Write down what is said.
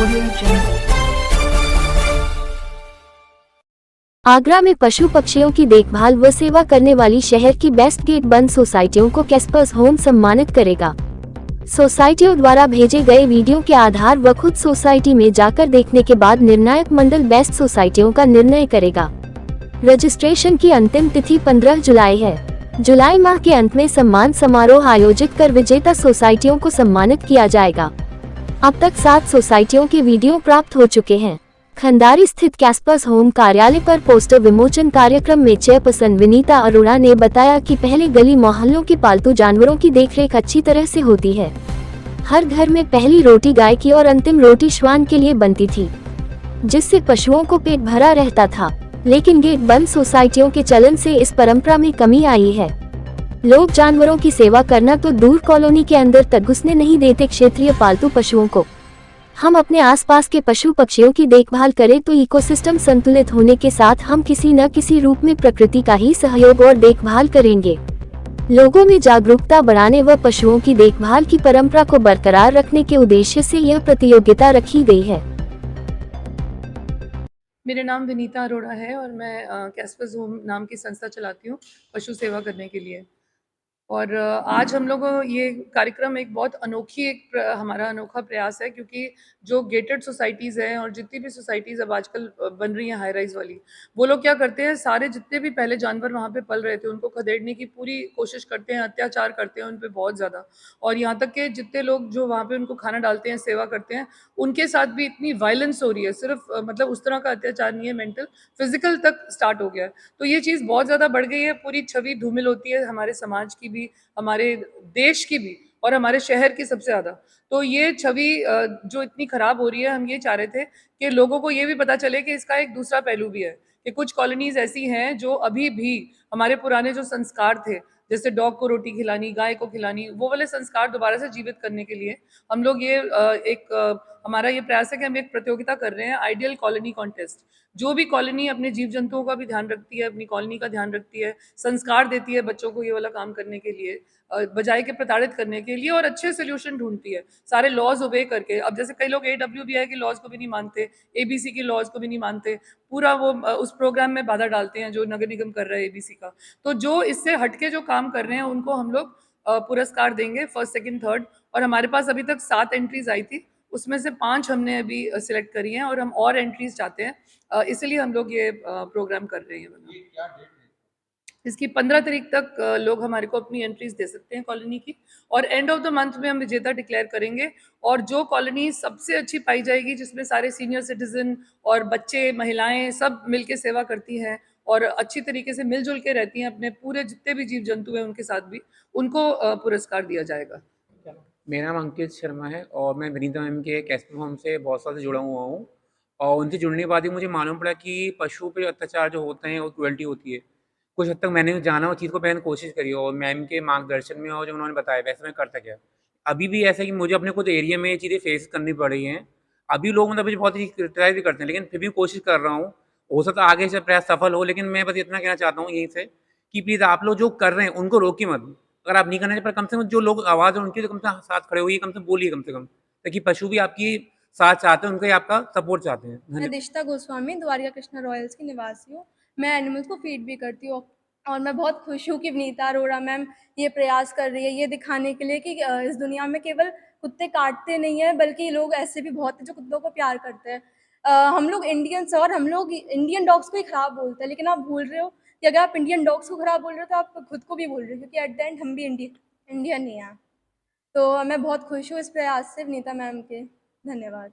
Audio Jungle. Agra में पशु पक्षियों की देखभाल व सेवा करने वाली शहर की बेस्ट गेट बंद सोसाइटियों को कैस्पर्स होम सम्मानित करेगा। सोसाइटियों द्वारा भेजे गए वीडियो के आधार व खुद सोसाइटी में जाकर देखने के बाद निर्णायक मंडल बेस्ट सोसाइटियों का निर्णय करेगा। रजिस्ट्रेशन की अंतिम तिथि 15 जुलाई है। जुलाई माह के अंत में सम्मान समारोह आयोजित कर विजेता सोसाइटियों को सम्मानित किया जाएगा। अब तक 7 सोसाइटियों के वीडियो प्राप्त हो चुके हैं। खंडारी स्थित कैस्पर्स होम कार्यालय पर पोस्टर विमोचन कार्यक्रम में चेयरपर्सन विनीता अरोड़ा ने बताया कि पहले गली मोहल्लों के पालतू जानवरों की देखरेख अच्छी तरह से होती है। हर घर में पहली रोटी गाय की और अंतिम रोटी श्वान के लिए बनती थी, जिससे पशुओं को पेट भरा रहता था। लेकिन गेट बंद सोसाइटियों के चलन से इस परंपरा में कमी आई है। लोग जानवरों की सेवा करना तो दूर, कॉलोनी के अंदर तक घुसने नहीं देते क्षेत्रीय पालतू पशुओं को। हम अपने आसपास के पशु पक्षियों की देखभाल करें तो इकोसिस्टम संतुलित होने के साथ हम किसी न किसी रूप में प्रकृति का ही सहयोग और देखभाल करेंगे। लोगों में जागरूकता बढ़ाने व पशुओं की देखभाल की परंपरा को बरकरार रखने के उद्देश्य से यह प्रतियोगिता रखी गई है। मेरा नाम विनीता अरोड़ा है और मैं कैस्पर्स होम नाम की संस्था चलाती हूँ पशु सेवा करने के लिए। और आज हम लोग ये कार्यक्रम एक बहुत हमारा अनोखा प्रयास है, क्योंकि जो गेटेड सोसाइटीज़ हैं और जितनी भी सोसाइटीज़ अब आजकल बन रही हैं हाई राइज वाली, वो लोग क्या करते हैं, सारे जितने भी पहले जानवर वहाँ पे पल रहे थे उनको खदेड़ने की पूरी कोशिश करते हैं, अत्याचार करते हैं उन पे बहुत ज़्यादा। और यहाँ तक कि जितने लोग जो वहाँ पे उनको खाना डालते हैं, सेवा करते हैं, उनके साथ भी इतनी वायलेंस हो रही है। सिर्फ मतलब उस तरह का अत्याचार नहीं है, मेंटल फिजिकल तक स्टार्ट हो गया है। तो ये चीज़ बहुत ज़्यादा बढ़ गई है। पूरी छवि धूमिल होती है हमारे समाज की भी, हमारे देश की भी और हमारे शहर की सबसे ज़्यादा। तो ये छवि जो इतनी खराब हो रही है, हम ये चाह रहे थे कि लोगों को ये भी पता चले कि इसका एक दूसरा पहलू भी है, कि कुछ कॉलोनीज ऐसी हैं जो अभी भी हमारे पुराने जो संस्कार थे, जैसे डॉग को रोटी खिलानी, गाय को खिलानी, वो वाले संस्कार दोबारा से जीवित करने के लिए हम लोग ये हमारा ये प्रयास है कि हम एक प्रतियोगिता कर रहे हैं, आइडियल कॉलोनी कॉन्टेस्ट। जो भी कॉलोनी अपने जीव जंतुओं का भी ध्यान रखती है, अपनी कॉलोनी का ध्यान रखती है, संस्कार देती है बच्चों को ये वाला काम करने के लिए, बजाय के प्रताड़ित करने के लिए, और अच्छे सोल्यूशन ढूंढती है सारे लॉज ओबे करके। अब जैसे कई लोग AWBI के लॉज को भी नहीं मानते, ABC के लॉज को भी नहीं मानते, पूरा वो उस प्रोग्राम में बाधा डालते हैं जो नगर निगम कर रहा है ABC का। तो जो इससे हटके जो काम कर रहे हैं उनको हम लोग पुरस्कार देंगे, फर्स्ट सेकंड थर्ड। और हमारे पास अभी तक 7 एंट्रीज आई थी, उसमें से 5 हमने अभी सिलेक्ट करी हैं और हम और एंट्रीज चाहते हैं, इसलिए हम लोग ये प्रोग्राम कर रहे हैं। इसकी 15 तारीख तक लोग हमारे को अपनी एंट्रीज दे सकते हैं कॉलोनी की, और एंड ऑफ द मंथ में हम विजेता डिक्लेयर करेंगे। और जो कॉलोनी सबसे अच्छी पाई जाएगी, जिसमें सारे सीनियर सिटीजन और बच्चे, महिलाएं सब मिलके सेवा करती हैं और अच्छी तरीके से मिलजुल के रहती हैं, अपने पूरे जितने भी जीव जंतु हैं उनके साथ भी, उनको पुरस्कार दिया जाएगा। मेरा नाम अंकित शर्मा है और मैं विनीता मैम के कैस्पर होम से बहुत साल से जुड़ा हुआ हूँ। और उनसे जुड़ने के बाद ही मुझे मालूम पड़ा कि पशुओं पे अत्याचार जो होते हैं वो क्रुएल्टी होती है। कुछ हद तक मैंने जाना और चीज़ को पहले कोशिश करी, और मैम के मार्गदर्शन में और जो उन्होंने बताया वैसे मैं करता गया। अभी भी ऐसा है कि मुझे अपने खुद एरिया में ये चीज़ें फेस करनी पड़ रही हैं। अभी लोग मतलब मुझे बहुत ही क्रिटिसाइज़ भी करते हैं, लेकिन फिर भी कोशिश कर रहा हूँ। हो सकता है आगे से प्रयास सफल हो, लेकिन मैं बस इतना कहना चाहता हूँ यहीं से कि प्लीज़ आप लोग जो कर रहे हैं उनको रोकिए मत। अगर आप नहीं करना चाहिए, पर कम से कम जो लोग आवाज़ है उनकी तो कम से कम साथ खड़े होइए, कम से कम बोलिए कम से कम, ताकि पशु भी आपकी साथ चाहते हैं, उनका आपका सपोर्ट चाहते हैं। मैं दिष्टा गोस्वामी द्वारिका कृष्णा रॉयल्स की निवासी हूँ। मैं एनिमल्स को फीड भी करती हूँ और मैं बहुत खुश हूँ कि विनीता अरोड़ा मैम ये प्रयास कर रही है, ये दिखाने के लिए कि इस दुनिया में केवल कुत्ते काटते नहीं हैं, बल्कि लोग ऐसे भी बहुत हैं जो कुत्तों को प्यार करते हैं। हम लोग इंडियंस और हम लोग इंडियन डॉग्स को ही खराब बोलते हैं, लेकिन आप भूल रहे हो कि अगर आप इंडियन डॉग्स को खराब बोल रहे हो तो आप खुद को भी बोल रहे हो, क्योंकि एट द एंड हम भी इंडियन ही हैं। तो मैं बहुत खुश हूँ इस प्रयास से विनीता मैम के। धन्यवाद।